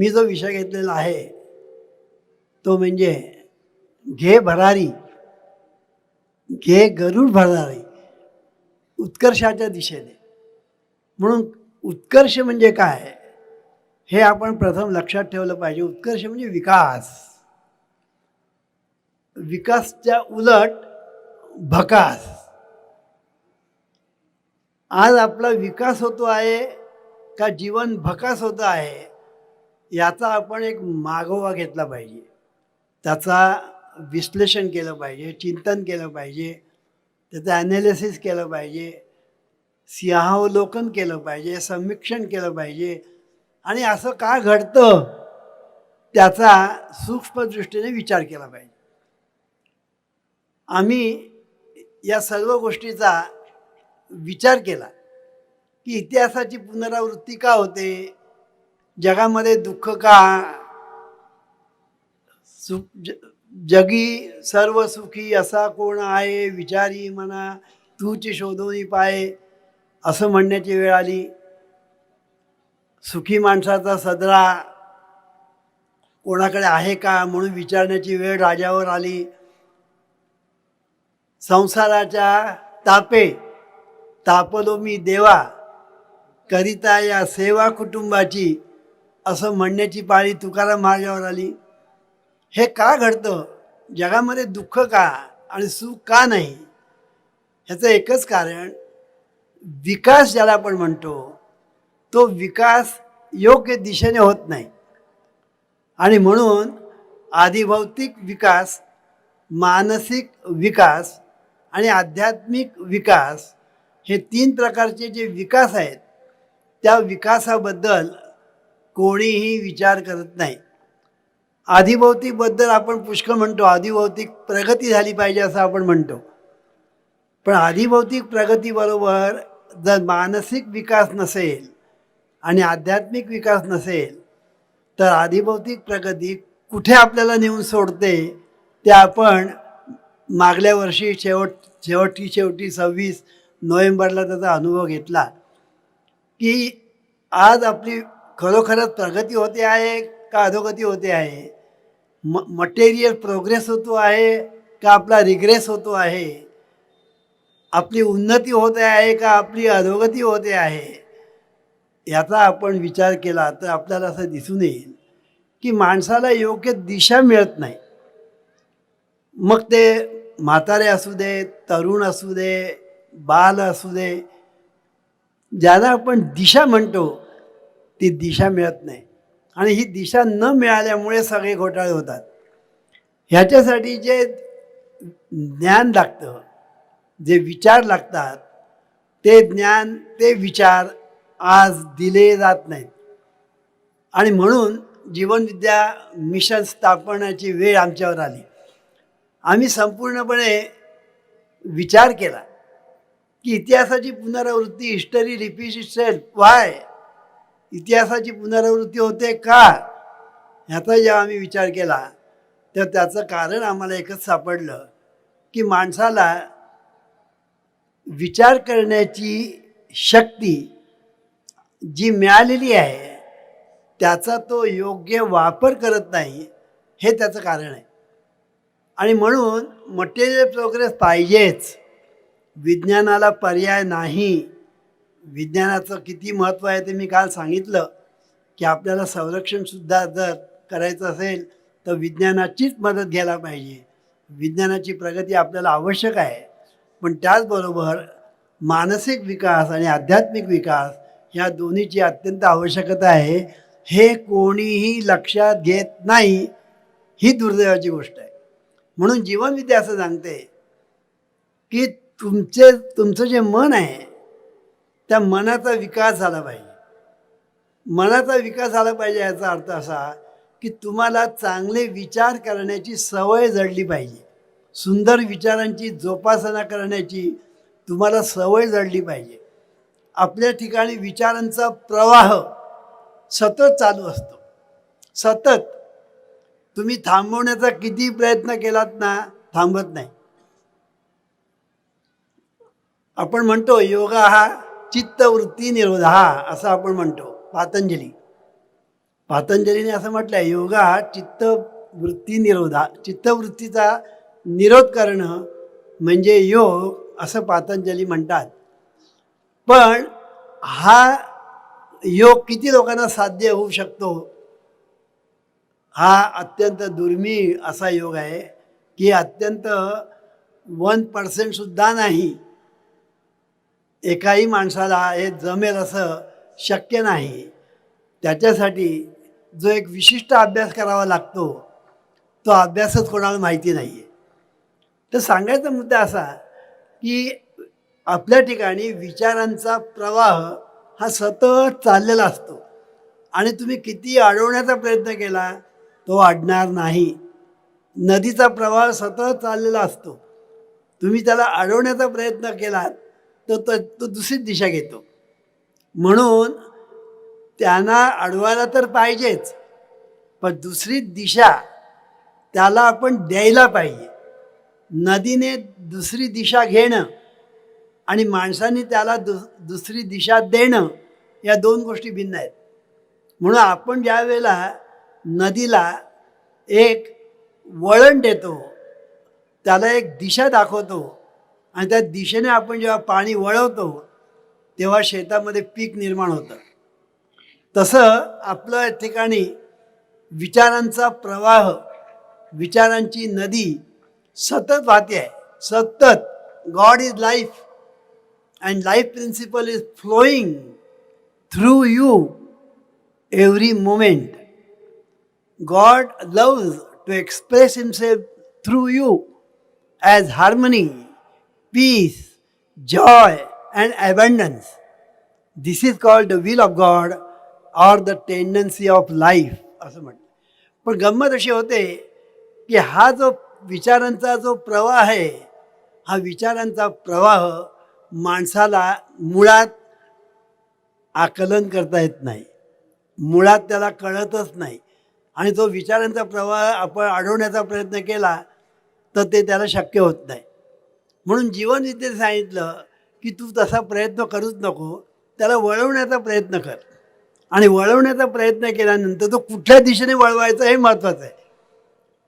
मी जो विषय घेतलेला आहे तो म्हणजे घे भरारी, घे गरुड भरारी, उत्कर्षाच्या दिशेने. म्हणून उत्कर्ष म्हणजे काय हे आपण प्रथम लक्षात ठेवलं पाहिजे. उत्कर्ष म्हणजे विकास. विकासच्या उलट भकास. आज आपला विकास होतो आहे का जीवन भकास होतं आहे याचा आपण एक मागोवा घेतला पाहिजे. त्याचा विश्लेषण केलं पाहिजे, चिंतन केलं पाहिजे, त्याचं ॲनालिसिस केलं पाहिजे, सिंहावलोकन केलं पाहिजे, समीक्षण केलं पाहिजे आणि असं का घडतं त्याचा सूक्ष्म दृष्टीने विचार केला पाहिजे. आम्ही या सर्व गोष्टीचा विचार केला की इतिहासाची पुनरावृत्ती का होते, जगामध्ये दुःख का, जगी सर्व सुखी असा कोण आहे, विचारी मना तूच शोधून पाये, असं म्हणण्याची वेळ आली. सुखी माणसाचा सदरा कोणाकडे आहे का म्हणून विचारण्याची वेळ राजावर आली. संसाराच्या तापे तापलो मी देवा, करिता या सेवा कुटुंबाची, असं म्हणण्याची पाळी तुकाराम महाराजावर आली. हे का घडतं, जगामध्ये दुःख का आणि सुख का नाही, ह्याचं एकच कारण विकास ज्याला आपण म्हणतो तो विकास योग्य दिशेने होत नाही. आणि म्हणून आधिभौतिक विकास, मानसिक विकास आणि आध्यात्मिक विकास हे 3 प्रकारचे जे विकास आहेत त्या विकासाबद्दल कोणीही विचार करत नाही. आधिभौतिकबद्दल आपण पुष्कळ म्हणतो, आधिभौतिक प्रगती झाली पाहिजे असं आपण म्हणतो. पण आधिभौतिक प्रगतीबरोबर जर मानसिक विकास नसेल आणि आध्यात्मिक विकास नसेल तर आधिभौतिक प्रगती कुठे आपल्याला नेऊन सोडते ते आपण मागल्या वर्षी शेवटी 26 नोव्हेंबरला त्याचा अनुभव घेतला की आज आपली खरोखरच प्रगती होते आहे का अधोगती होते आहे, मटेरियल प्रोग्रेस होतो आहे का आपला रिग्रेस होतो आहे, आपली उन्नती होते आहे का आपली अधोगती होते आहे, याचा आपण विचार केला तर आपल्याला असं दिसून येईल की माणसाला योग्य दिशा मिळत नाही. मग ते म्हातारे असू दे, तरुण असू दे, बाल असू दे, ज्याला आपण दिशा म्हणतो ती दिशा मिळत नाही. आणि ही दिशा न मिळाल्यामुळे सगळे घोटाळे होतात. ह्याच्यासाठी जे ज्ञान लागतं, जे विचार लागतात, ते ज्ञान, ते विचार आज दिले जात नाहीत. आणि म्हणून जीवनविद्या मिशन स्थापनाची वेळ आमच्यावर आली. आम्ही संपूर्णपणे विचार केला की इतिहासाची पुनरावृत्ती, हिस्टरी रिपीट्स इटसेल्फ, व्हाय, इतिहासाची पुनरावृत्ती होते का, ह्याचा जेव्हा आम्ही विचार केला तर त्याचं कारण आम्हाला एकच सापडलं की माणसाला विचार करण्याची शक्ती जी मिळालेली आहे त्याचा तो योग्य वापर करत नाही, हे त्याचं कारण आहे. आणि म्हणून मटेरियल प्रोग्रेस पाहिजेच, विज्ञानाला पर्याय नाही. विज्ञानाचं किती महत्त्व आहे ते मी काल सांगितलं की आपल्याला संरक्षणसुद्धा जर करायचं असेल तर विज्ञानाचीच मदत घ्यायला पाहिजे. विज्ञानाची प्रगती आपल्याला आवश्यक आहे, पण त्याचबरोबर मानसिक विकास आणि आध्यात्मिक विकास ह्या दोन्हीची अत्यंत आवश्यकता आहे. हे कोणीही लक्षात घेत नाही, ही दुर्दैवाची गोष्ट आहे. म्हणून जीवनविद्या असं सांगते की तुमचं जे मन आहे त्या मनाचा विकास झाला पाहिजे. मनाचा विकास झाला पाहिजे याचा अर्थ असा की तुम्हाला चांगले विचार करण्याची सवय जडली पाहिजे. सुंदर विचारांची जोपासना करण्याची तुम्हाला सवय जडली पाहिजे. आपल्या ठिकाणी विचारांचा प्रवाह सतत चालू असतो. सतत तुम्ही थांबवण्याचा किती प्रयत्न केलात ना, थांबत नाही. आपण म्हणतो योगा हा चित्तवृत्ती निरोध, हा असं आपण म्हणतो. पातंजलीने असं म्हटलं आहे, योगा चित्तवृत्तीचा निरोध करणं म्हणजे योग, असं पातंजली म्हणतात. पण हा योग किती लोकांना साध्य होऊ शकतो? हा अत्यंत दुर्मिळ असा योग आहे की अत्यंत 1% सुद्धा नाही, एकाही माणसाला हे जमेल असं शक्य नाही. त्याच्यासाठी जो एक विशिष्ट अभ्यास करावा लागतो, तो अभ्यासच कोणाला माहिती नाही आहे. तर सांगायचा मुद्दा असा की आपल्या ठिकाणी विचारांचा प्रवाह हा सतत चाललेला असतो आणि तुम्ही किती अडवण्याचा प्रयत्न केला तो अडणार नाही. नदीचा प्रवाह सतत चाललेला असतो, तुम्ही त्याला अडवण्याचा प्रयत्न केलात तर तो दुसरीच दिशा घेतो. म्हणून त्यांना अडवायला तर पाहिजेच, पण दुसरी दिशा त्याला आपण द्यायला पाहिजे. नदीने दुसरी दिशा घेणं आणि माणसाने त्याला दुसरी दिशा देणं, या दोन गोष्टी भिन्न आहेत. म्हणून आपण ज्या वेळेला नदीला एक वळण देतो, त्याला एक दिशा दाखवतो आणि त्या दिशेने आपण जेव्हा पाणी वळवतो तेव्हा शेतामध्ये पीक निर्माण होतं. तसं आपल्या ठिकाणी विचारांचा प्रवाह, विचारांची नदी सतत वाहते आहे, सतत. God is life and life principle is flowing through you every moment. God loves to express himself through you as harmony, peace, joy and abundance. This is called the will of God or the tendency of life, असं म्हणतात. पण गंमत अशी होते की हा जो विचारांचा जो प्रवाह आहे, हा विचारांचा प्रवाह माणसाला मुळात आकलन करता येत नाही, मुळात त्याला कळतच नाही. आणि तो विचारांचा प्रवाह आपण अडवण्याचा प्रयत्न केला तर ते त्याला शक्य होत नाही. म्हणून जीवनविद्येने सांगितलं की तू तसा प्रयत्न करूच नको, त्याला वळवण्याचा प्रयत्न कर. आणि वळवण्याचा प्रयत्न केल्यानंतर तो कुठल्या दिशेने वळवायचा हे महत्त्वाचं आहे.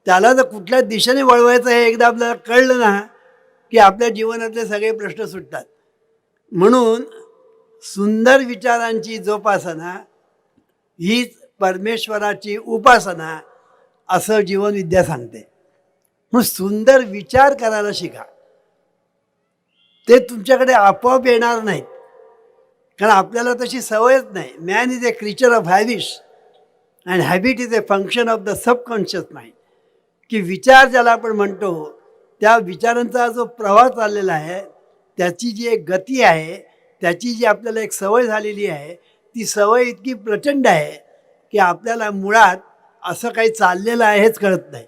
त्याला जर कुठल्या दिशेने वळवायचं हे एकदा आपल्याला कळलं ना की आपल्या जीवनातले सगळे प्रश्न सुटतात. म्हणून सुंदर विचारांची जोपासना हीच परमेश्वराची उपासना, असं जीवनविद्या सांगते. म्हणून सुंदर विचार करायला शिका. ते तुमच्याकडे आपोआप येणार नाहीत, कारण आपल्याला तशी सवयच नाही. Man is a क्रिचर of habits and habit is a function of the subconscious mind. की विचार ज्याला आपण म्हणतो, त्या विचारांचा जो प्रवाह चाललेला आहे, त्याची जी एक गती आहे, त्याची जी आपल्याला एक सवय झालेली आहे, ती सवय इतकी प्रचंड आहे की आपल्याला मुळात असं काही चाललेलं आहे हेच कळत नाही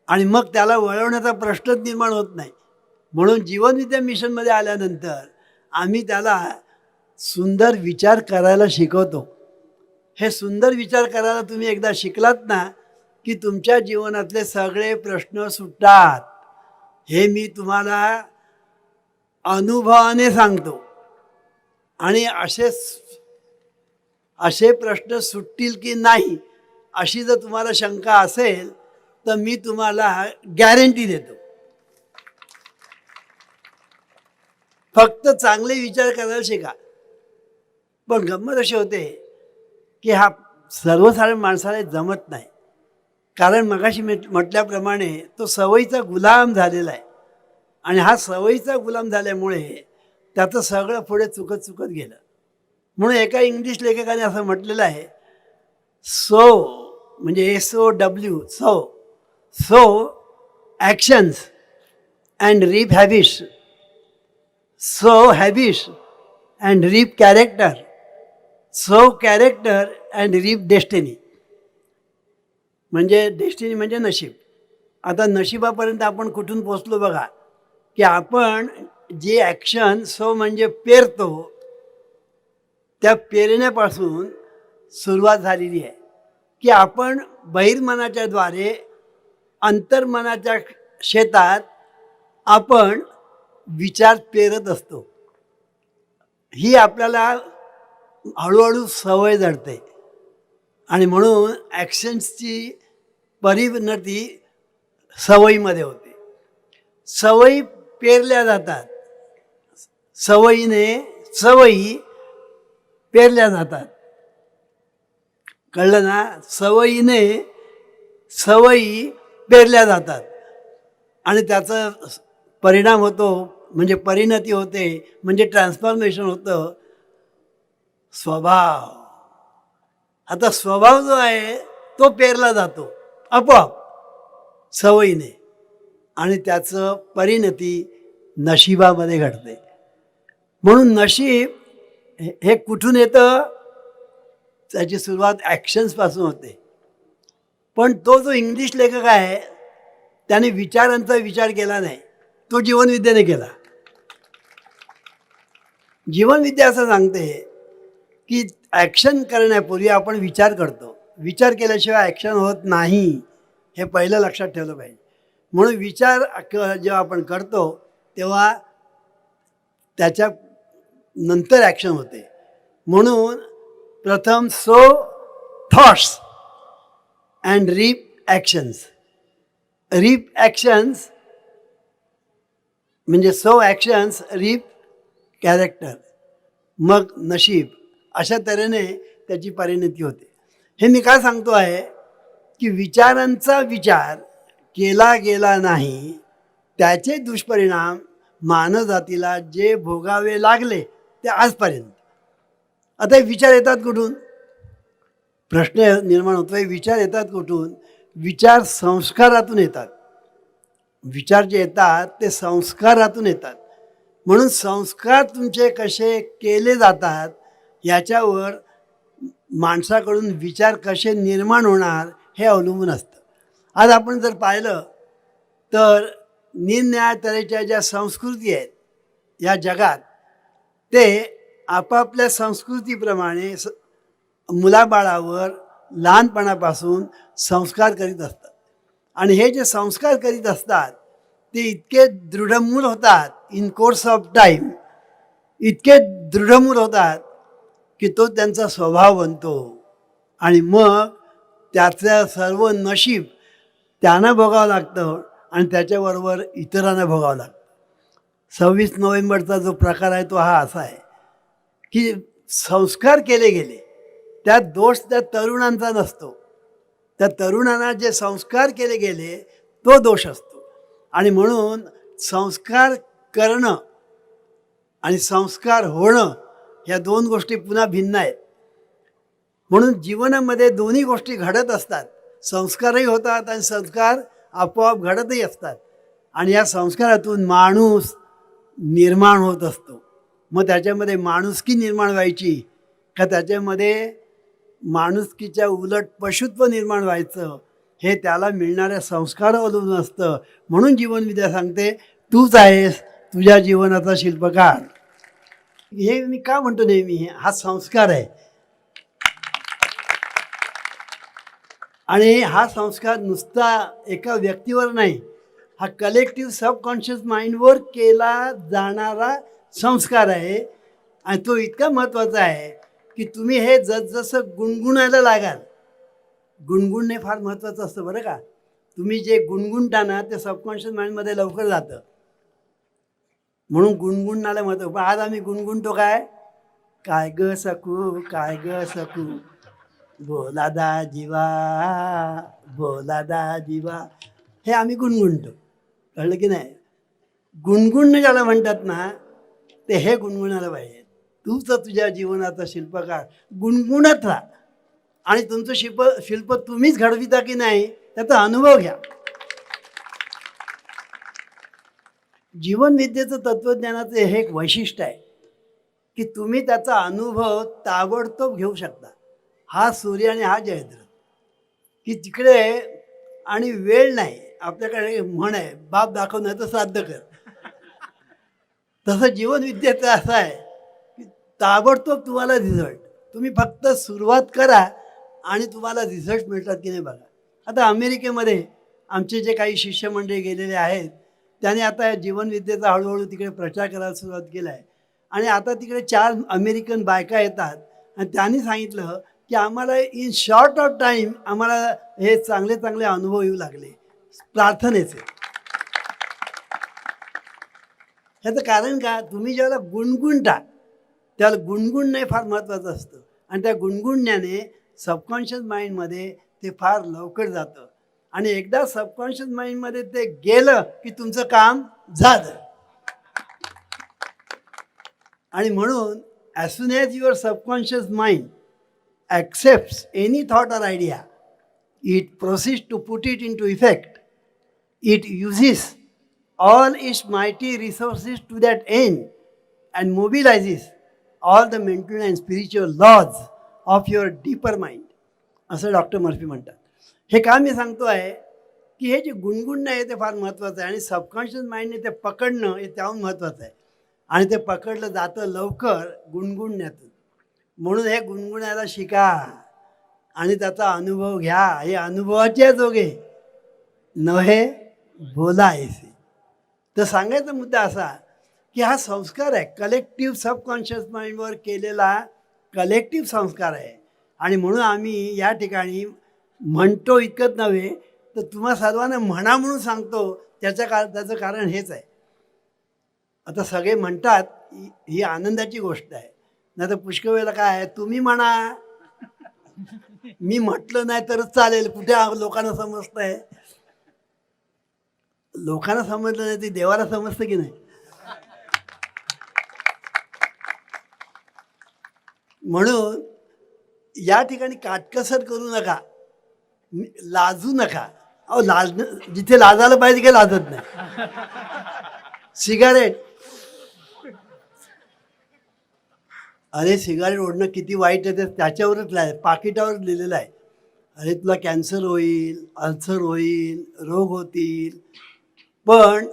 आणि मग त्याला वळवण्याचा प्रश्नच निर्माण होत नाही. म्हणून जीवनविद्या मिशनमध्ये आल्यानंतर आम्ही त्याला सुंदर विचार करायला शिकवतो. हे सुंदर विचार करायला तुम्ही एकदा शिकलात ना की तुमच्या जीवनातले सगळे प्रश्न सुटतात. हे मी तुम्हाला अनुभवाने सांगतो. आणि असे प्रश्न सुटतील की नाही अशी जर तुम्हाला शंका असेल तर मी तुम्हाला गॅरंटी देतो. फक्त चांगले विचार करायला शिका. पण गंमत अशी होते की हा सर्वसाधारण माणसाला जमत नाही, कारण मगाशी म्हटल्याप्रमाणे तो सवयीचा गुलाम झालेला आहे आणि हा सवयीचा गुलाम झाल्यामुळे त्याचं सगळं पुढे चुकत गेलं. म्हणून एका इंग्लिश लेखकाने असं म्हटलेलं आहे, सो म्हणजे SOW, sow actions and reap habits, sow habits and reap character, sow character and reap destiny. म्हणजे डेस्टिनी म्हणजे नशीब. आता नशिबापर्यंत आपण कुठून पोचलो बघा, की आपण जे ॲक्शन सो म्हणजे पेरतो, त्या पेरण्यापासून सुरुवात झालेली आहे की आपण बहिर्मनाच्या द्वारे अंतर्मनाच्या शेतात आपण विचार पेरत असतो. ही आपल्याला हळूहळू सवय जडते आणि म्हणून ॲक्शन्सची परिणती सवयीमध्ये होते. सवयी पेरल्या जातात, सवयी पेरल्या जातात. कळलं ना? सवयी पेरल्या जातात आणि त्याचा परिणाम होतो, म्हणजे परिणती होते, म्हणजे ट्रान्सफॉर्मेशन होतं. स्वभाव. आता स्वभाव जो आहे तो पेरला जातो आपोआप सवयीने, आणि त्याचं परिणती नशिबामध्ये घडते. म्हणून नशीब हे कुठून येतं? त्याची सुरुवात ॲक्शन्सपासून होते. पण तो जो इंग्लिश लेखक आहे त्याने विचारांचा विचार केला नाही, तो जीवनविद्येने केला. जीवनविद्या असं सांगते की ॲक्शन करण्यापूर्वी आपण विचार करतो. विचार केल्याशिवाय ॲक्शन होत नाही, हे पहिलं लक्षात ठेवलं पाहिजे. म्हणून विचार जेव्हा आपण करतो तेव्हा त्याच्या नंतर ॲक्शन होते. म्हणून प्रथम sow thoughts and reap actions. Reap actions म्हणजे सो ॲक्शन्स, रीप कॅरेक्टर, मग नशीब. अशा तऱ्हेने त्याची परिणती होते. हे मी काय सांगतो आहे की विचारांचा विचार केला गेला नाही, त्याचे दुष्परिणाम मानवजातीला जे भोगावे लागले ते आजपर्यंत. आता हे विचार येतात कुठून? प्रश्न निर्माण होतो. हे विचार येतात कुठून? विचार संस्कारातून येतात. विचार जे येतात ते संस्कारातून येतात. म्हणून संस्कार तुमचे कसे केले जातात याच्यावर माणसाकडून विचार कसे निर्माण होणार हे अवलंबून असतं. आज आपण जर पाहिलं तर निरनिराळ्या तऱ्हेच्या ज्या संस्कृती आहेत या जगात, ते आपापल्या संस्कृतीप्रमाणे मुलाबाळावर लहानपणापासून संस्कार करीत असतात. आणि हे जे संस्कार करीत असतात ते इतके दृढमूल होतात इन कोर्स ऑफ टाईम, इतके दृढमूल होतात की तो त्यांचा स्वभाव बनतो. आणि मग त्याचं सर्व नशीब त्यांना भोगावं लागतं आणि त्याच्याबरोबर इतरांना भोगावं लागतं. 26 नोव्हेंबरचा जो प्रकार आहे तो हा असा आहे की संस्कार केले गेले, त्यात दोष त्या तरुणांचा नसतो. त्या तरुणांना जे संस्कार केले गेले तो दोष असतो. आणि म्हणून संस्कार करणं आणि संस्कार होणं ह्या दोन गोष्टी पुन्हा भिन्न आहेत. म्हणून जीवनामध्ये दोन्ही गोष्टी घडत असतात. संस्कारही होतात आणि संस्कार आपोआप घडतही असतात. आणि या संस्कारातून माणूस निर्माण होत असतो. मग त्याच्यामध्ये माणुसकी निर्माण व्हायची का त्याच्यामध्ये माणुसकीच्या उलट पशुत्व निर्माण व्हायचं, हे त्याला मिळणाऱ्या संस्कारावर अवलंबून असतं. म्हणून जीवनविद्या सांगते तूच आहेस तुझ्या जीवनाचा शिल्पकार. हे मी का म्हणतो नेहमी, हा संस्कार आहे. आणि हा संस्कार नुसता एका व्यक्तीवर नाही, हा कलेक्टिव्ह सबकॉन्शियस माइंडवर केला जाणारा संस्कार आहे. आणि तो इतका महत्त्वाचा आहे की तुम्ही हे जसजसं गुणगुणायला लागाल, गुणगुणणे फार महत्त्वाचं असतं बरं का. तुम्ही जे गुणगुणता ना ते सबकॉन्शियस माइंडमध्ये लवकर जातं. म्हणून गुणगुणनाला महत्त्व. पण आज आम्ही गुणगुणतो काय? काय ग सकू, काय ग सकू, बोला दा जीवा, बोला दा जीवा, हे आम्ही गुणगुणतो. कळलं की नाही? गुणगुणणं ज्याला म्हणतात ना ते हे गुणगुणायला पाहिजे. तूच तुझ्या जीवनाचा शिल्पकार, गुणगुणत राहा. आणि तुमचं शिल्प तुम्हीच घडविता की नाही त्याचा अनुभव घ्या. जीवनविद्येचं तत्त्वज्ञानाचं हे एक वैशिष्ट्य आहे की तुम्ही त्याचा अनुभव ताबडतोब घेऊ शकता. हा सूर्य आणि हा जयद्रथ, की तिकडे आणि वेळ नाही. आपल्याकडे म्हण आहे, बाप दाखवण्याचं श्राद्ध कर. तसं जीवनविद्येचं असं आहे की ताबडतोब तुम्हाला रिझल्ट. तुम्ही फक्त सुरुवात करा आणि तुम्हाला रिझल्ट मिळतात की नाही बघा. आता अमेरिकेमध्ये आमचे जे काही शिष्यमंडळी गेलेले आहेत त्याने आता जीवनविद्येचा हळूहळू तिकडे प्रचार करायला सुरुवात केला आहे. आणि आता तिकडे 4 अमेरिकन बायका येतात आणि त्यांनी सांगितलं की आम्हाला इन शॉर्ट ऑफ टाईम आम्हाला हे चांगले चांगले अनुभव येऊ लागले प्रार्थनेचे. ह्याचं कारण का, तुम्ही ज्याला गुणगुणता त्याला गुणगुणणे फार महत्त्वाचं असतं आणि त्या गुणगुणण्याने सबकॉन्शियस माइंडमध्ये ते फार लवकर जातं आणि एकदा सबकॉन्शियस माइंडमध्ये ते गेलं की तुमचं काम झालं. आणि म्हणून as soon as your subconscious mind accepts any thought or idea, it proceeds to put it into effect. It uses all its mighty resources to that end and mobilizes all the mental and spiritual laws of your deeper mind. असं doctor Murphy म्हणतात. हे का मी सांगतो आहे की हे जे गुणगुणणं आहे ते फार महत्त्वाचं आहे आणि सबकॉन्शियस माइंडने ते पकडणं हे त्याहून महत्त्वाचं आहे आणि ते पकडलं जातं लवकर गुणगुणण्यातून. म्हणून हे गुणगुणायला शिका आणि त्याचा अनुभव घ्या. हे अनुभवाचे जोगे नव्हे बोलायचे. तर सांगायचा मुद्दा असा की हा संस्कार आहे, कलेक्टिव्ह सबकॉन्शियस माइंडवर केलेला कलेक्टिव्ह संस्कार आहे आणि म्हणून आम्ही या ठिकाणी म्हणतो इतकंच नव्हे तर तुम्हा सर्वांना म्हणा म्हणून सांगतो. त्याचं कारण हेच आहे. आता सगळे म्हणतात ही आनंदाची गोष्ट आहे, नाही तर पुष्कळ वेळेला काय आहे, तुम्ही म्हणा मी म्हटलं नाही तरच चालेल. कुठे लोकांना समजतंय? लोकांना समजलं नाही ते देवाला समजतं की नाही. म्हणून या ठिकाणी काटकसर करू नका, लाजू नका. अहो जिथे लाजायला पाहिजे काही लाजत नाही. सिगारेट, अरे सिगारेट ओढणं किती वाईट आहे ते त्याच्यावरच पाकिटावरच लिहिलेलं आहे. अरे तुला कॅन्सर होईल, अल्सर होईल, रोग होतील, पण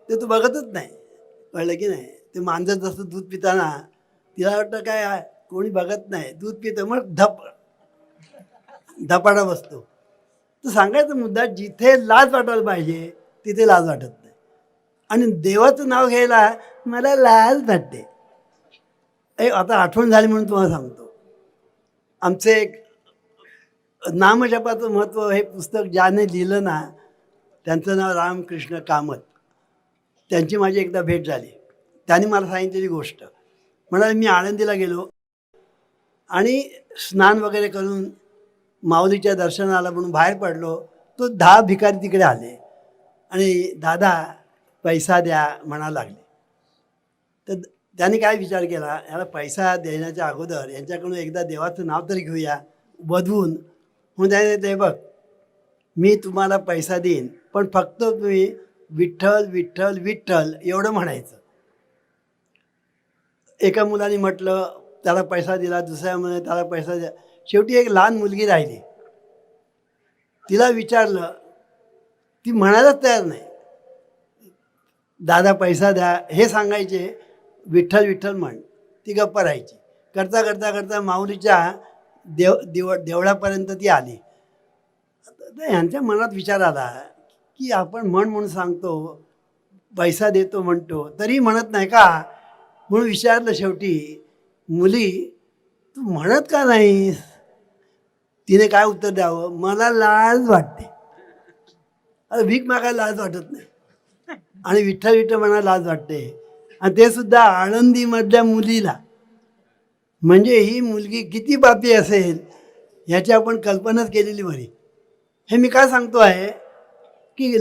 ते तू बघतच नाही. कळलं की नाही. ते मांजर जसं दूध पिताना तिला वाटतं काय कोणी बघत नाही, दूध पितं मग धपाटा बसतो. तर सांगायचा मुद्दा, जिथे लाज वाटायला पाहिजे तिथे लाज वाटत नाही आणि देवाचं नाव घ्यायला मला लाज वाटते. आता आठवण झाली म्हणून तुम्हाला सांगतो. आमचे एक नामजपाचं महत्त्व हे पुस्तक ज्याने लिहिलं ना त्यांचं नाव रामकृष्ण कामत. त्यांची माझी एकदा भेट झाली. त्यांनी मला सांगितलेली गोष्ट म्हणाले, मी आळंदीला गेलो आणि स्नान वगैरे करून माऊलीच्या दर्शनाला म्हणून बाहेर पडलो. तो 10 भिकारी तिकडे आले आणि दादा पैसा द्या म्हणा लागले. तर त्यांनी काय विचार केला, याला पैसा देण्याच्या अगोदर यांच्याकडून एकदा देवाचं नाव तरी घेऊया वधवून. म्हणून त्याने ते बघ मी तुम्हाला पैसा देईन पण फक्त तुम्ही विठ्ठल विठ्ठल विठ्ठल एवढं म्हणायचं. एका मुलाने म्हटलं त्याला पैसा दिला, दुसऱ्या मुलाने त्याला पैसा दिला. शेवटी एक लहान मुलगी राहिली. तिला विचारलं, ती म्हणायलाच तयार नाही. दादा पैसा द्या हे सांगायचे, विठ्ठल विठ्ठल म्हण. ती गप्प राहायची. करता करता करता माऊलीच्या देवळापर्यंत ती आली. ह्यांच्या मनात विचार आला की आपण म्हणून सांगतो, पैसा देतो म्हणतो, तरी म्हणत नाही का. म्हणून विचारलं शेवटी, मुली तू म्हणत का नाहीस. तिने काय उत्तर द्यावं, मला लाज वाटते. अरे भीक मागायला लाज वाटत नाही आणि विठ्ठल विठ्ठल म्हणायला लाज वाटते. आणि ते सुद्धा आळंदीमधल्या मुलीला. म्हणजे ही मुलगी किती पापी असेल ह्याची आपण कल्पनाच केलेली बरी. हे मी काय सांगतो आहे की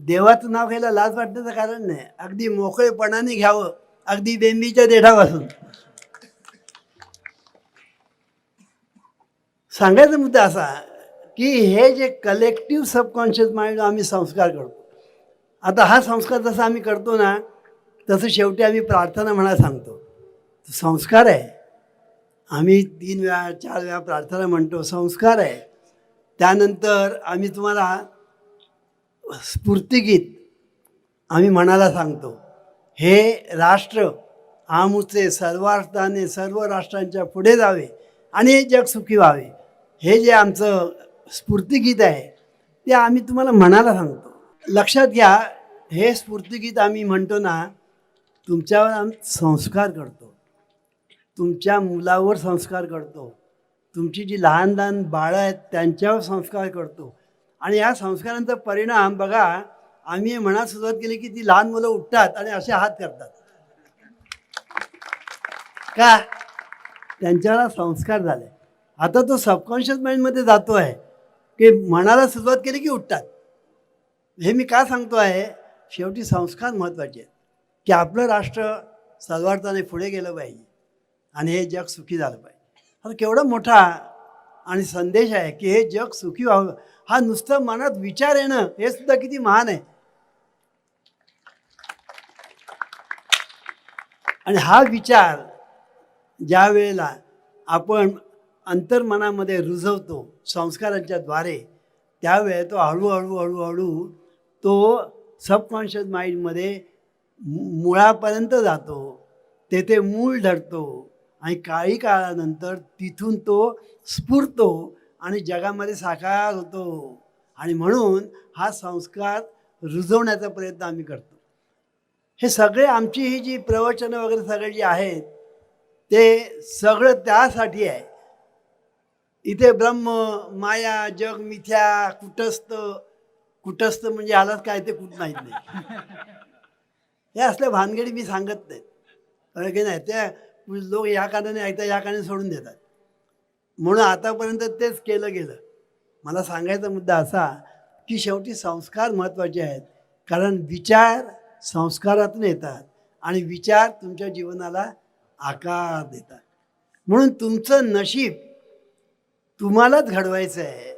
देवाचं नाव घ्यायला लाज वाटण्याचं कारण नाही. अगदी मोकळेपणाने घ्यावं, अगदी बेंबीच्या देठापासून. सांगायचा मुद्दा असा की हे जे कलेक्टिव्ह सबकॉन्शियस माइंड आम्ही संस्कार करतो. आता हा संस्कार जसा आम्ही करतो ना तसं शेवटी आम्ही प्रार्थना म्हणायला सांगतो. संस्कार आहे. आम्ही 3 वेळा 4 वेळा प्रार्थना म्हणतो, संस्कार आहे. त्यानंतर आम्ही तुम्हाला स्फूर्तिगीत आम्ही म्हणायला सांगतो. हे राष्ट्र आमुचे सर्वार्थाने सर्व राष्ट्रांच्या पुढे जावे आणि हे जग सुखी व्हावे. हे जे आमचं स्फूर्तिगीत आहे ते आम्ही तुम्हाला म्हणायला सांगतो. लक्षात घ्या, हे स्फूर्तिगीत आम्ही म्हणतो ना, तुमच्यावर आम्ही संस्कार करतो, तुमच्या मुलावर संस्कार करतो, तुमची जी लहान लहान बाळं आहेत त्यांच्यावर संस्कार करतो. आणि या संस्कारांचा परिणाम बघा, आम्ही म्हणा सुरुवात केली की ती लहान मुलं उठतात आणि असे हात करतात. का? त्यांच्यावर संस्कार झाले. आता तो सबकॉन्शियस माइंडमध्ये जातो आहे की मनाला सुरुवात केली की उठतात. हे मी का सांगतो आहे, शेवटी संस्कार महत्त्वाचे आहेत की आपलं राष्ट्र सर्वार्थाने पुढे गेलं पाहिजे आणि हे जग सुखी झालं पाहिजे. हा केवढा मोठा आणि संदेश आहे की हे जग सुखी व्हावं. हा नुसतं मनात विचार येणं हे सुद्धा किती महान आहे. आणि हा विचार ज्या वेळेला आपण अंतर्मनामध्ये रुजवतो संस्कारांच्या द्वारे, त्यावेळे तो हळूहळू हळूहळू तो सबकॉन्शियस माइंडमध्ये मुळापर्यंत जातो, तेथे मूळ धरतो आणि काही काळानंतर तिथून तो स्फुरतो आणि जगामध्ये साकार होतो. आणि म्हणून हा संस्कार रुजवण्याचा प्रयत्न आम्ही करतो. हे सगळे आमची ही जी प्रवचनं वगैरे सगळे जी आहेत ते सगळं त्यासाठी आहे. इथे ब्रह्म, माया, जग मिथ्या, कुटस्थ, कुटस्थ म्हणजे आलाच काय ते कुठ माहीत नाही. हे असल्या भानगडी मी सांगत नाहीत, कारण की नाही त्या लोक या कारणाने ऐकतात, या कारणाने सोडून देतात. म्हणून आतापर्यंत तेच केलं गेलं. मला सांगायचा मुद्दा असा की शेवटी संस्कार महत्त्वाचे आहेत, कारण विचार संस्कारातून येतात आणि विचार तुमच्या जीवनाला आकार देतात. म्हणून तुमचं नशीब तुम्हालाच घडवायचं आहे.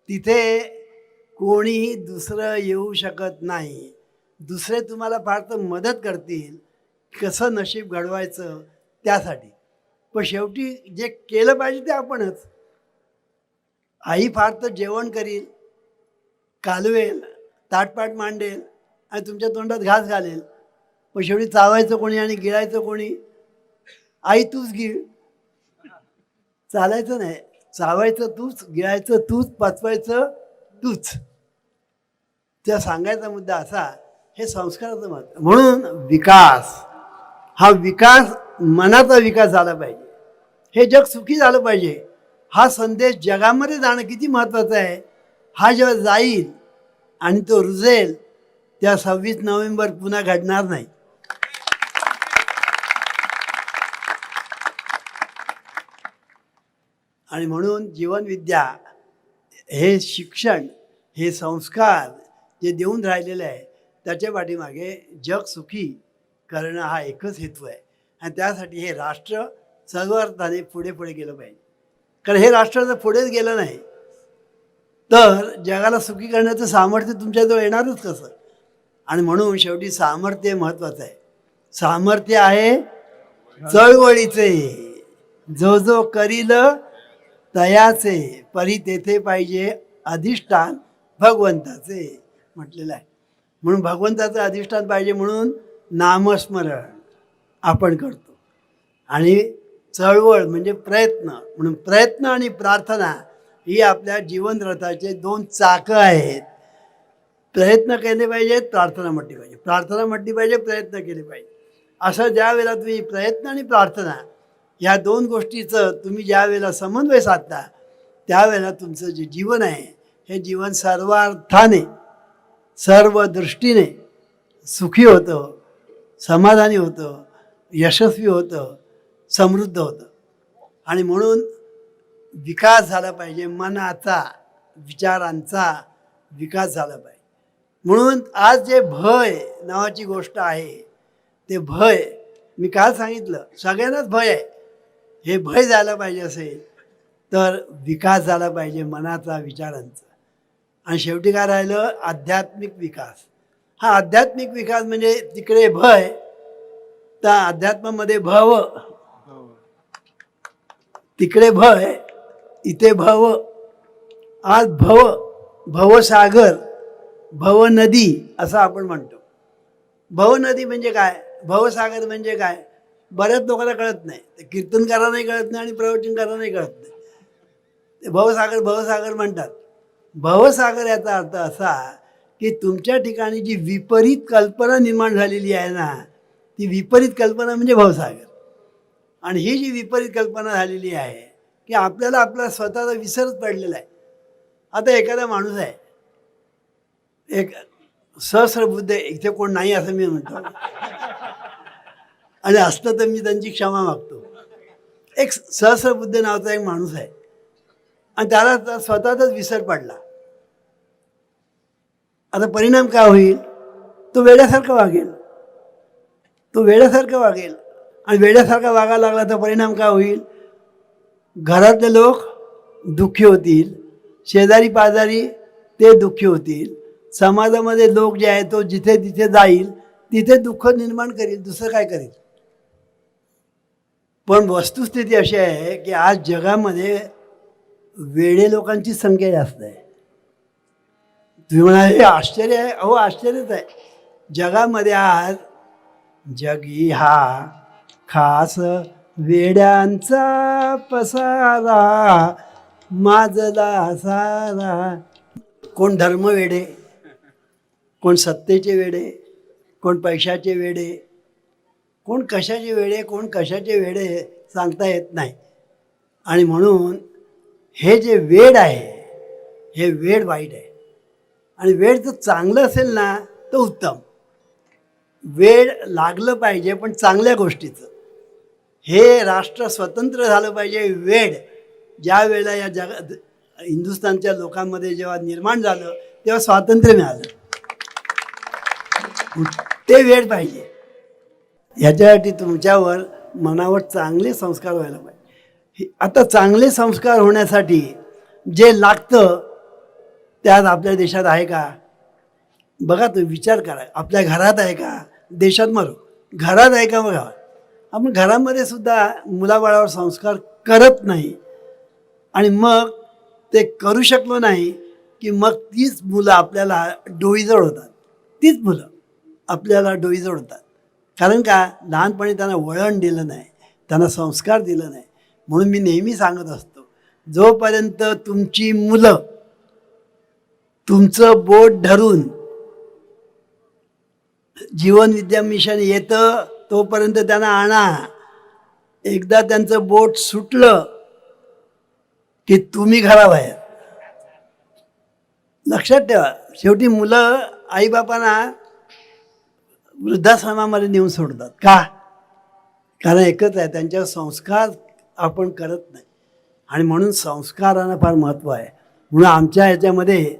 तिथे कोणीही दुसरं येऊ शकत नाही. दुसरे तुम्हाला फार तर मदत करतील कसं नशीब घडवायचं त्यासाठी, पण शेवटी जे केलं पाहिजे ते आपणच. आई फार तर जेवण करील, कालवेल, ताटपाट मांडेल आणि तुमच्या तोंडात घास घालेल, पण शेवटी चावायचं कोणी आणि गिळायचं कोणी? आई तूच गिळ. चालायचं नाही, चावायचं तूच, गिळायचं तूच, पचवायचं तूच. त्या सांगायचा मुद्दा असा, हे संस्काराचं महत्त्व. म्हणून विकास, हा विकास मनाचा विकास झाला पाहिजे. हे जग सुखी झालं पाहिजे. हा संदेश जगामध्ये जाणं किती महत्त्वाचं आहे. हा जेव्हा जाईल आणि तो रुजेल त्या 26 नोव्हेंबर पुन्हा घडणार नाही. आणि म्हणून जीवनविद्या हे शिक्षण, हे संस्कार जे देऊन राहिलेले आहे त्याच्या पाठीमागे जग सुखी करणं हा एकच हेतू आहे. आणि त्यासाठी हे राष्ट्र सर्व अर्थाने पुढे पुढे गेलं पाहिजे. कारण हे राष्ट्र जर पुढेच गेलं नाही तर जगाला सुखी करण्याचं सामर्थ्य तुमच्याजवळ येणारच कसं. आणि म्हणून शेवटी सामर्थ्य महत्त्वाचं आहे. सामर्थ्य आहे चळवळीचे, जो जो करील तयाचे, परी तेथे पाहिजे अधिष्ठान भगवंताचे म्हटलेलं आहे. म्हणून भगवंताचं अधिष्ठान पाहिजे, म्हणून नामस्मरण आपण करतो. आणि चळवळ म्हणजे प्रयत्न, म्हणून प्रयत्न आणि प्रार्थना ही आपल्या जीवनरथाचे दोन चाकं आहेत. प्रयत्न केले पाहिजेत, प्रार्थना म्हटली पाहिजे, प्रार्थना म्हटली पाहिजे, प्रयत्न केले पाहिजे. असं ज्या वेळेला तुम्ही प्रयत्न आणि प्रार्थना ह्या दोन गोष्टीचं तुम्ही ज्या वेळेला समन्वय साधता त्यावेळेला तुमचं जे जीवन आहे हे जीवन सर्वार्थाने, सर्व दृष्टीने सुखी होतं, समाधानी होतं, यशस्वी होतं, समृद्ध होतं. आणि म्हणून विकास झाला पाहिजे, मनाचा, विचारांचा विकास झाला पाहिजे. म्हणून आज जे भय नावाची गोष्ट आहे ते भय मी काल सांगितलं सगळ्यांनाच भय आहे. हे भय झालं पाहिजे असेल तर विकास झाला पाहिजे मनाचा, विचारांचा. आणि शेवटी काय राहिलं? आध्यात्मिक विकास. हा आध्यात्मिक विकास म्हणजे तिकडे भय, त्या अध्यात्मामध्ये भव, तिकडे भय, इथे भव. आज भव, भवसागर, भवनदी असं आपण म्हणतो. भवनदी म्हणजे काय, भवसागर म्हणजे काय, बऱ्याच लोकांना कळत नाही. ते कीर्तनकारांनाही कळत नाही आणि प्रवचनकारांनाही कळत नाही. ते भवसागर भवसागर म्हणतात. भवसागर याचा अर्थ असा की तुमच्या ठिकाणी जी विपरीत कल्पना निर्माण झालेली आहे ना, ती विपरीत कल्पना म्हणजे भवसागर. आणि ही जी विपरीत कल्पना झालेली आहे की आपल्याला आपला स्वतःचा विसरच पडलेला आहे. आता एखादा माणूस आहे, एक सहस्रबुद्ध आहे, इथे कोण नाही असं मी म्हणतो, आणि असतं तर मी त्यांची क्षमा मागतो. एक सहस्रबुद्ध नावाचा एक माणूस आहे आणि त्याला स्वतःचाच विसर पडला. आता परिणाम काय होईल? तो वेड्यासारखं वागेल, तो वेड्यासारखं वागेल, आणि वेड्यासारखा वागायला लागला तर परिणाम काय होईल? घरातले लोक दुःखी होतील, शेजारी पाजारी ते दुःखी होतील, समाजामध्ये लोक जे आहे तो जिथे तिथे जाईल तिथे दुःख निर्माण करेल, दुसरं काय करेल? पण वस्तुस्थिती अशी आहे की आज जगामध्ये वेडे लोकांची संख्या जास्त आहे. तुम्ही म्हणाल हे आश्चर्य आहे. अहो आश्चर्यच आहे. जगामध्ये आज जगी हा खास वेड्यांचा पसारा माजला सारा. कोण धर्म वेडे, कोण सत्तेचे वेडे, कोण पैशाचे वेडे, कोण कशाचे वेडे, कोण कशाचे वेडे सांगता येत नाही. आणि म्हणून हे जे वेड आहे हे वेड वाईट आहे. आणि वेड जर चांगलं असेल ना तर उत्तम. वेड लागलं पाहिजे पण चांगल्या गोष्टीचं. हे राष्ट्र स्वतंत्र झालं पाहिजे. वेड ज्या वेळेला या जगात हिंदुस्थानच्या लोकांमध्ये जेव्हा निर्माण झालं तेव्हा स्वातंत्र्य मिळालं. ते वेड पाहिजे. ह्याच्यासाठी तुमच्यावर मनावर चांगले संस्कार व्हायला पाहिजे. आता चांगले संस्कार होण्यासाठी जे लागतं त्यात आपल्या देशात आहे का? बघा, तुम्ही विचार करा. आपल्या घरात आहे का? देशात मारू घरात आहे का? बघा, आपण घरामध्ये सुद्धा मुलाबाळावर संस्कार करत नाही. आणि मग ते करू शकलो नाही की मग तीच मुलं आपल्याला डोईजड होतात. तीच मुलं आपल्याला डोईजड होतात. कारण का? लहानपणी त्यांना वळण दिलं नाही, त्यांना संस्कार दिलं नाही. म्हणून मी नेहमी सांगत असतो, जोपर्यंत तुमची मुलं तुमचं बोट धरून जीवन विद्या मिशन येतं तोपर्यंत त्यांना आणा. एकदा त्यांचं बोट सुटलं की तुम्ही घराबाहेर. लक्षात ठेवा, शेवटी मुलं आईबापांना वृद्धाश्रमामध्ये नेऊन सोडतात. का? कारण एकच आहे, त्यांच्यावर संस्कार आपण करत नाही. आणि म्हणून संस्कारांना फार महत्त्व आहे. म्हणून आमच्या ह्याच्यामध्ये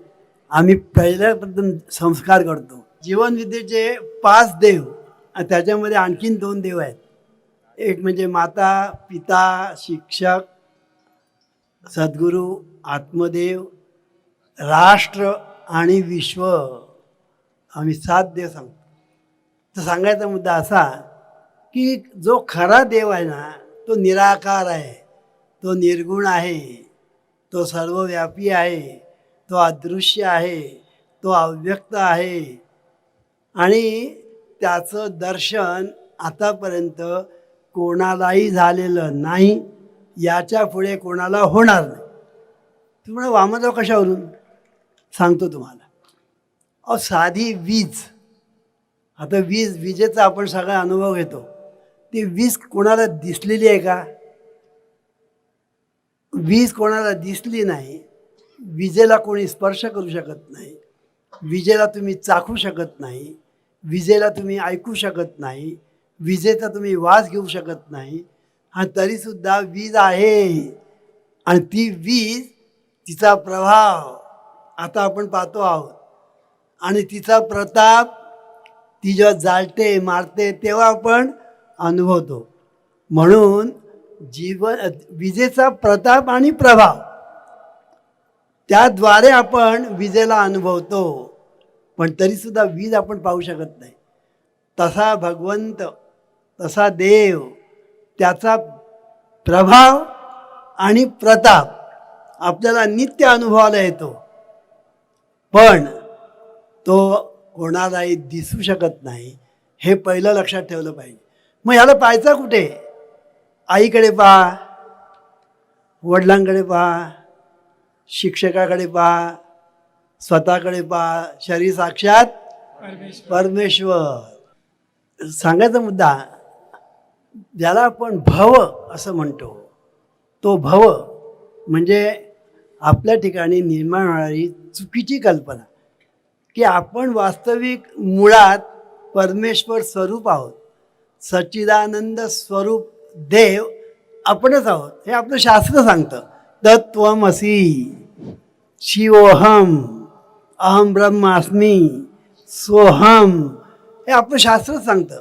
आम्ही पहिल्यापासून संस्कार करतो. जीवनविद्येचे 5 देव आणि त्याच्यामध्ये आणखीन 2 देव आहेत. एक म्हणजे माता, पिता, शिक्षक, सद्गुरू, आत्मदेव, राष्ट्र आणि विश्व. आम्ही 7 देव सांगतो. तर सांगायचा मुद्दा असा की जो खरा देव आहे ना तो निराकार आहे, तो निर्गुण आहे, तो सर्वव्यापी आहे, तो अदृश्य आहे, तो अव्यक्त आहे. आणि त्याचं दर्शन आतापर्यंत कोणालाही झालेलं नाही, याच्या पुढे कोणाला होणार नाही. तुम्हाला वामनराव कशावरून सांगतो तुम्हाला. अहो साधी वीज, आता विजेचा आपण सगळा अनुभव घेतो. ती वीज कोणाला दिसलेली आहे का? वीज कोणाला दिसली नाही. विजेला कोणी स्पर्श करू शकत नाही. विजेला तुम्ही चाखू शकत नाही. विजेला तुम्ही ऐकू शकत नाही. विजेचा तुम्ही वास घेऊ शकत नाही. आणि तरीसुद्धा वीज आहे. आणि ती वीज, तिचा प्रभाव आता आपण पाहतो आहोत. आणि तिचा प्रताप, ती जेव्हा जाळते मारते तेव्हा आपण अनुभवतो. म्हणून विजेचा प्रताप आणि प्रभाव त्याद्वारे आपण विजेला अनुभवतो. पण तरीसुद्धा वीज आपण पाहू शकत नाही. तसा भगवंत, तसा देव, त्याचा प्रभाव आणि प्रताप आपल्याला नित्य अनुभवायला येतो. पण तो कोणालाही दिसू शकत नाही. हे पहिलं लक्षात ठेवलं पाहिजे. मग ह्याला पाहायचा कुठे? आईकडे पहा, वडिलांकडे पहा, शिक्षकाकडे पहा, स्वतःकडे पहा. शरीर साक्षात परमेश्वर. सांगायचा मुद्दा, ज्याला आपण भव असं म्हणतो, तो भव म्हणजे आपल्या ठिकाणी निर्माण होणारी चुकीची कल्पना की आपण वास्तविक मुळात परमेश्वर स्वरूप आहोत, सच्चिदानंद स्वरूप देव आपणच आहोत हे आपलं शास्त्र सांगतं. तत्त्वमसी शिवोहम अहम ब्रह्मास्मी सोहम हे आपलं शास्त्रच सांगतं.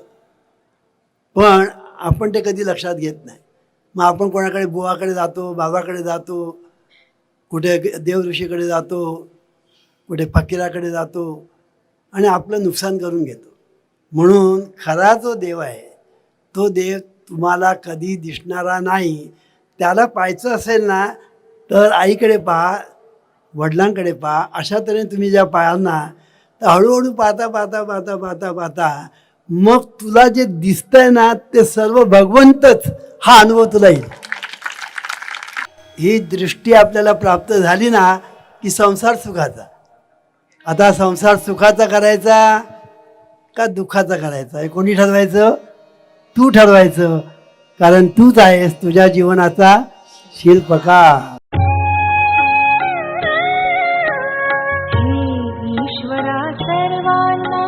पण आपण ते कधी लक्षात घेत नाही. मग आपण कोणाकडे बुवाकडे जातो, बाबाकडे जातो, कुठे देवऋषीकडे जातो, कुठे फकीराकडे जातो आणि आपलं नुकसान करून घेतो. म्हणून खरा जो देव आहे तो देव तुम्हाला कधी दिसणारा नाही. त्याला पाहायचं असेल ना तर आईकडे पहा, वडिलांकडे पहा. अशा तऱ्हेने तुम्ही ज्या पाहाल ना तर हळूहळू पाहता पाहता पाहता पाहता पाहता मग तुला जे दिसतंय ना ते सर्व भगवंतच हा अनुभव तुला येईल. ही दृष्टी आपल्याला प्राप्त झाली ना की संसार सुखाचा. आता संसार सुखाचा करायचा का दुःखाचा करायचा हे कोणी ठरवायचं? तू ठरवायचं, कारण तूच आहेस तुझ्या जीवनाचा शिल्पकार. ईश्वरा सर्वांना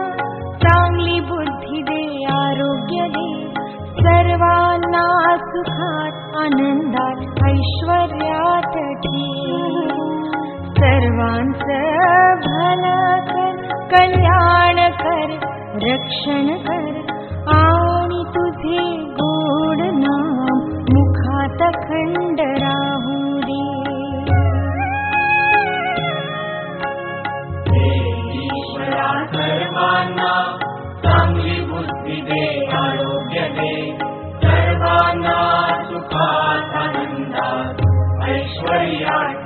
चांगली बुद्धी दे, आरोग्य दे, सर्वांना सुखात आनंदात ऐश्वर्यात ठेव. सर्वांचं भलं कर, कल्याण कर, रक्षण कर आणि तुझे गोड नाम मुखात खंड राहू दे. ईश्वरा सर्वांना चांगली बुद्धी दे, आरोग्य दे, सर्वांना सुखात आनंदात ऐश्वर्यात